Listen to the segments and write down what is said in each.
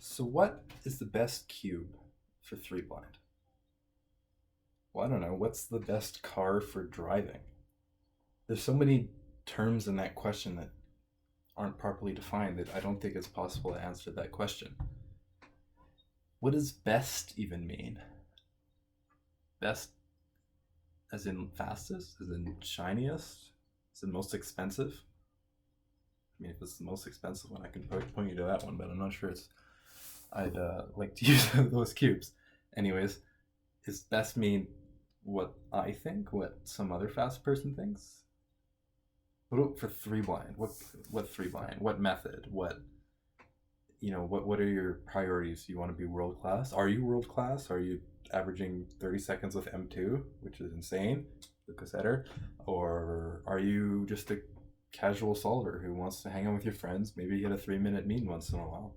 So what is the best cube for three blind? Well, I don't know. What's the best car for driving? There's so many terms in that question that aren't properly defined that I don't think it's possible to answer that question. What does best even mean? Best as in fastest? As in shiniest? As in most expensive? I mean, if it's the most expensive one, I can point you to that one, but I'm not sure I'd like to use those cubes. Anyways, does best mean what I think? What some other fast person thinks? What for three blind? What three blind? What method? What are your priorities? You want to be world class? Are you world class? Are you averaging 30 seconds with M2, which is insane, the cassetter? Or are you just a casual solver who wants to hang out with your friends, maybe get a 3-minute mean once in a while?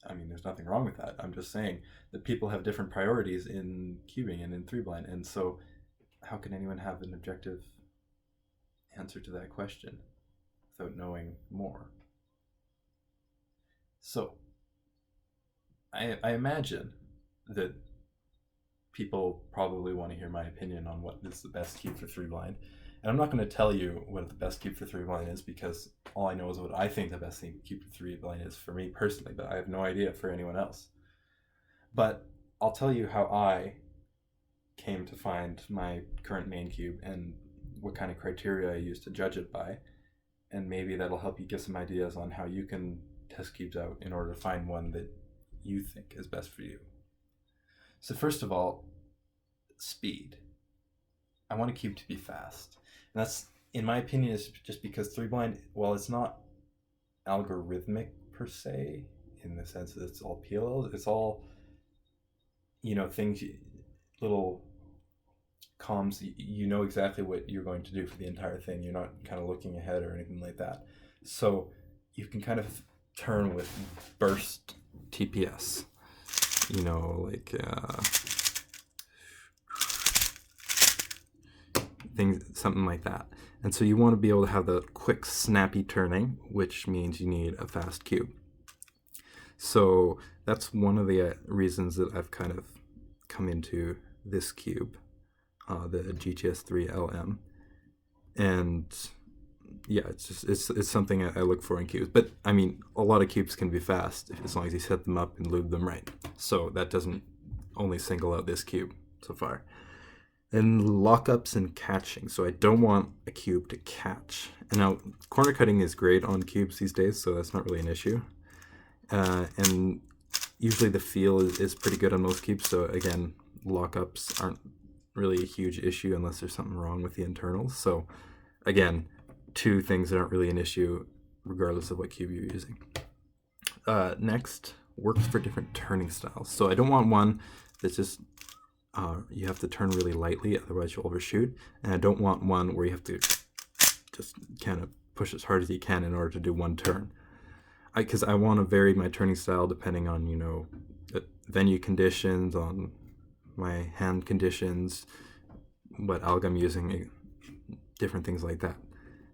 I mean, there's nothing wrong with that. I'm just saying that people have different priorities in cubing and in three blind. And so how can anyone have an objective answer to that question without knowing more? So I imagine that people probably want to hear my opinion on what is the best cube for three blind. And I'm not going to tell you what the best cube for three blind is, because all I know is what I think the best cube for three blind is for me personally, but I have no idea for anyone else. But I'll tell you how I came to find my current main cube and what kind of criteria I use to judge it by. And maybe that'll help you get some ideas on how you can test cubes out in order to find one that you think is best for you. So first of all, speed. I want a cube to be fast. And that's, in my opinion, is just because three blind, while it's not algorithmic per se, in the sense that it's all PLLs, it's all, things, little comms, you know exactly what you're going to do for the entire thing. You're not kind of looking ahead or anything like that. So you can kind of turn with burst TPS, things, something like that. And so you want to be able to have the quick, snappy turning, which means you need a fast cube. So that's one of the reasons that I've kind of come into this cube, the GTS3 LM. And yeah, it's something I look for in cubes. But I mean, a lot of cubes can be fast as long as you set them up and lube them right. So that doesn't only single out this cube so far. And lockups and catching. So I don't want a cube to catch. And now corner cutting is great on cubes these days, so that's not really an issue. And usually the feel is pretty good on most cubes. So again, lockups aren't really a huge issue unless there's something wrong with the internals. So again, two things that aren't really an issue regardless of what cube you're using. Next, works for different turning styles. So I don't want one that's just you have to turn really lightly, otherwise you'll overshoot. And I don't want one where you have to just kind of push as hard as you can in order to do one turn. Because I want to vary my turning style depending on, the venue conditions, on my hand conditions, what alg I'm using, different things like that.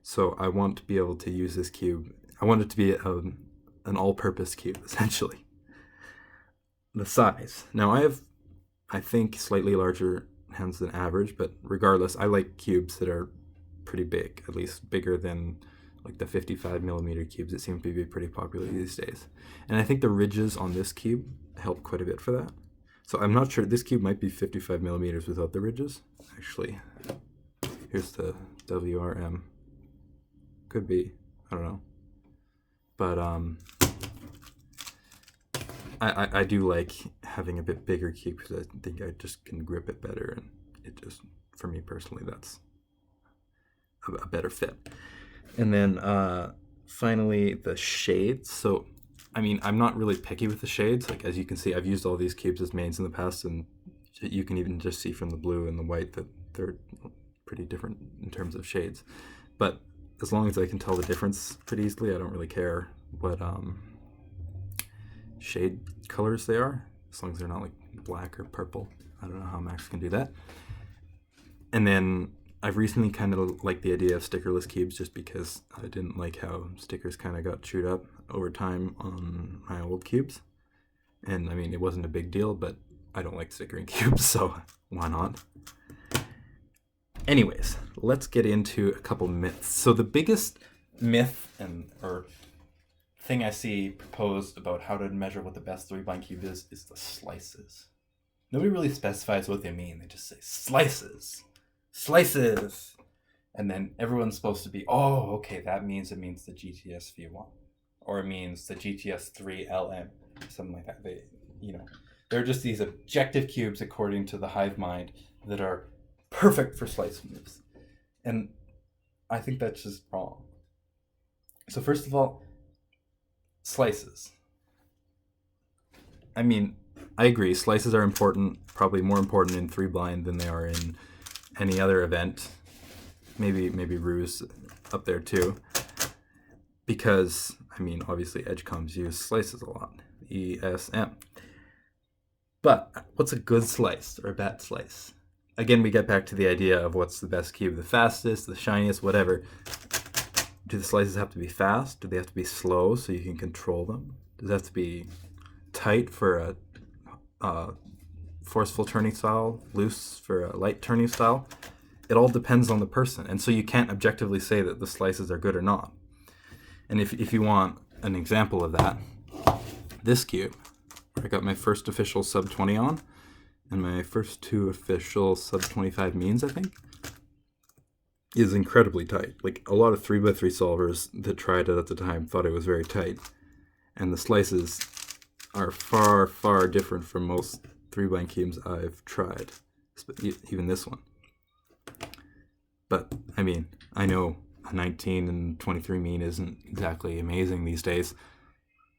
So I want to be able to use this cube. I want it to be an all-purpose cube, essentially. The size. Now I think slightly larger hands than average, but regardless, I like cubes that are pretty big, at least bigger than like the 55 millimeter cubes that seem to be pretty popular these days. And I think the ridges on this cube help quite a bit for that. So I'm not sure, this cube might be 55 millimeters without the ridges. Actually, here's the WRM. Could be, I don't know. But I do like having a bit bigger cube because I think I just can grip it better, and it just, for me personally, that's a better fit. And then finally, the shades. So, I mean, I'm not really picky with the shades. Like, as you can see, I've used all these cubes as mains in the past, and you can even just see from the blue and the white that they're pretty different in terms of shades. But as long as I can tell the difference pretty easily, I don't really care what shade colors they are, as long as they're not like black or purple. I don't know how Max can do that. And then I've recently kind of liked the idea of stickerless cubes, just because I didn't like how stickers kind of got chewed up over time on my old cubes. And I mean, it wasn't a big deal, but I don't like stickering cubes, so why not? Anyways, let's get into a couple myths. So the biggest myth or thing I see proposed about how to measure what the best 3-blind cube is the slices. Nobody really specifies what they mean. They just say slices. Slices! And then everyone's supposed to be, oh, okay, that means it means the GTS V1. Or it means the GTS 3LM. Something like that. They're just these objective cubes according to the hive mind that are perfect for slice moves. And I think that's just wrong. So first of all, slices. I mean, I agree. Slices are important, probably more important in 3-blind than they are in any other event. Maybe Ruse up there too. Because, I mean, obviously edgecoms use slices a lot. ESM. But what's a good slice or a bad slice? Again, we get back to the idea of what's the best cube, the fastest, the shiniest, whatever. Do the slices have to be fast? Do they have to be slow so you can control them? Does it have to be tight for a forceful turning style, loose for a light turning style? It all depends on the person, and so you can't objectively say that the slices are good or not. And if you want an example of that, this cube, where I got my first official sub 20 on, and my first 2 official sub 25 means, I think, is incredibly tight. Like, a lot of 3x3 solvers that tried it at the time thought it was very tight. And the slices are far, far different from most 3-blind cubes I've tried, even this one. But, I mean, I know a 19 and 23 mean isn't exactly amazing these days.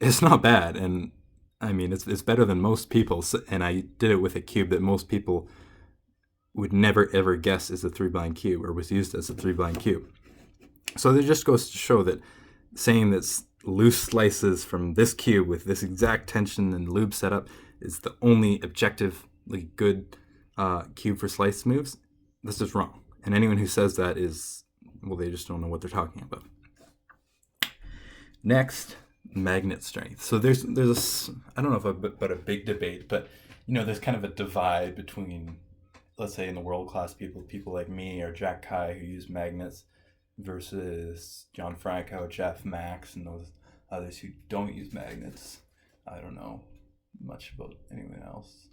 It's not bad, and I mean, it's better than most people's, and I did it with a cube that most people would never ever guess is a 3-blind cube or was used as a 3-blind cube. So it just goes to show that saying that loose slices from this cube with this exact tension and lube setup is the only objectively good cube for slice moves, that's just wrong. And anyone who says that is, well, they just don't know what they're talking about. Next, magnet strength. So there's I don't know about a big debate, but there's kind of a divide between, let's say, in the world class people like me or Jack Kai who use magnets versus John Franco, Jeff Max, and those others who don't use magnets. I don't know much about anyone else,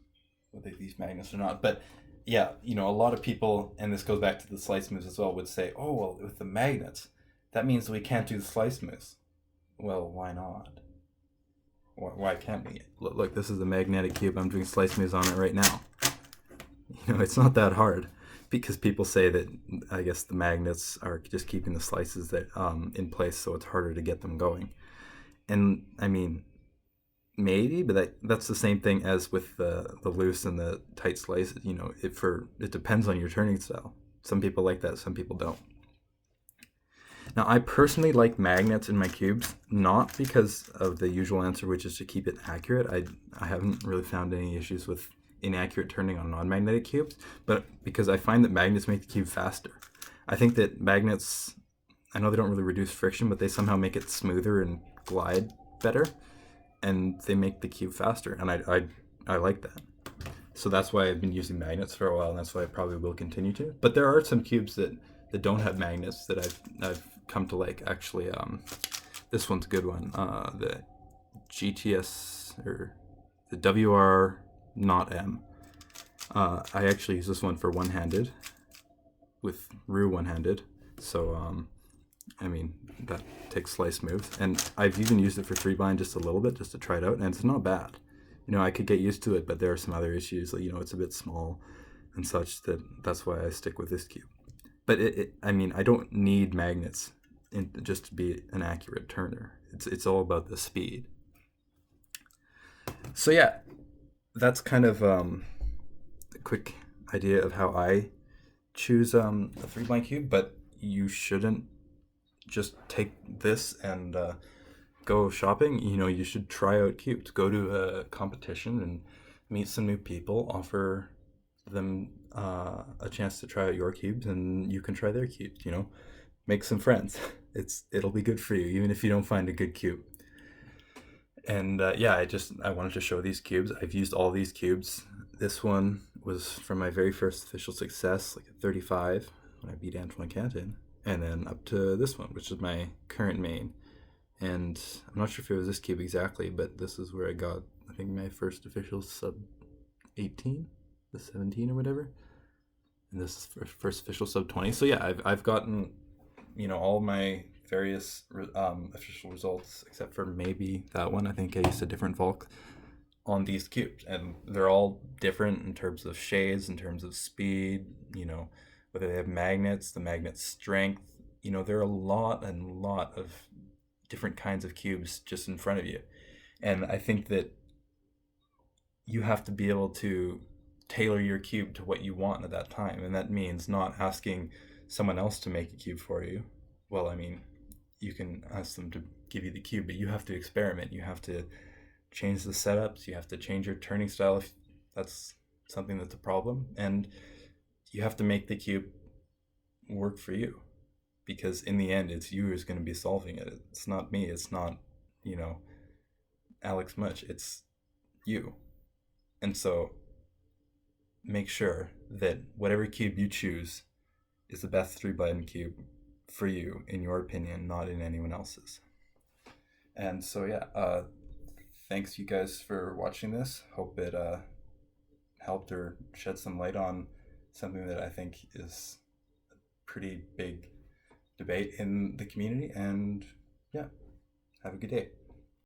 whether they use magnets or not, but yeah, a lot of people, and this goes back to the slice moves as well, would say, oh, well, with the magnets, that means we can't do the slice moves. Well, why not? Why can't we? Look, this is a magnetic cube. I'm doing slice moves on it right now. It's not that hard, because people say that, I guess, the magnets are just keeping the slices that in place, so it's harder to get them going. And I mean, maybe, but that's the same thing as with the loose and the tight slices. It depends on your turning style. Some people like that, some people don't. Now, I personally like magnets in my cubes, not because of the usual answer, which is to keep it accurate. I haven't really found any issues with inaccurate turning on non-magnetic cubes, but because I find that magnets make the cube faster. I think that magnets, I know they don't really reduce friction, but they somehow make it smoother and glide better, and they make the cube faster, and I like that. So that's why I've been using magnets for a while, and that's why I probably will continue to. But there are some cubes that don't have magnets that I've come to like. Actually, this one's a good one. The GTS, or the WR not M. I actually use this one for one-handed, with Rue one-handed. So I mean, that takes slice moves, and I've even used it for 3-blind just a little bit, just to try it out, and it's not bad. I could get used to it, but there are some other issues, like it's a bit small and such, that's why I stick with this cube. But I mean, I don't need magnets just to be an accurate turner. It's all about the speed. So yeah, that's kind of a quick idea of how I choose a 3-blind cube. But you shouldn't just take this and go shopping. You should try out cubes. Go to a competition and meet some new people. Offer them a chance to try out your cubes, and you can try their cubes. Make some friends. It'll be good for you, even if you don't find a good cube. And yeah, I wanted to show these cubes. I've used all these cubes. This one was from my very first official success, like a 35 when I beat Antoine Canton, and then up to this one, which is my current main. And I'm not sure if it was this cube exactly, but this is where I got, I think, my first official sub 18, the 17 or whatever. And this is first official sub 20. So yeah, I've gotten, all my various official results, except for maybe that one. I think I used a different Volk on these cubes, and they're all different in terms of shades, in terms of speed, whether they have magnets, the magnet strength. There are a lot and lot of different kinds of cubes just in front of you. And I think that you have to be able to tailor your cube to what you want at that time. And that means not asking someone else to make a cube for you. Well, I mean, you can ask them to give you the cube, but you have to experiment. You have to change the setups. You have to change your turning style if that's something that's a problem. And you have to make the cube work for you, because in the end, it's you who's going to be solving it. It's not me. It's not, Alex Much. It's you. And so make sure that whatever cube you choose is the best 3-button cube for you, in your opinion, not in anyone else's. And so yeah, thanks you guys for watching this. Hope it helped or shed some light on something that I think is a pretty big debate in the community. And yeah, have a good day.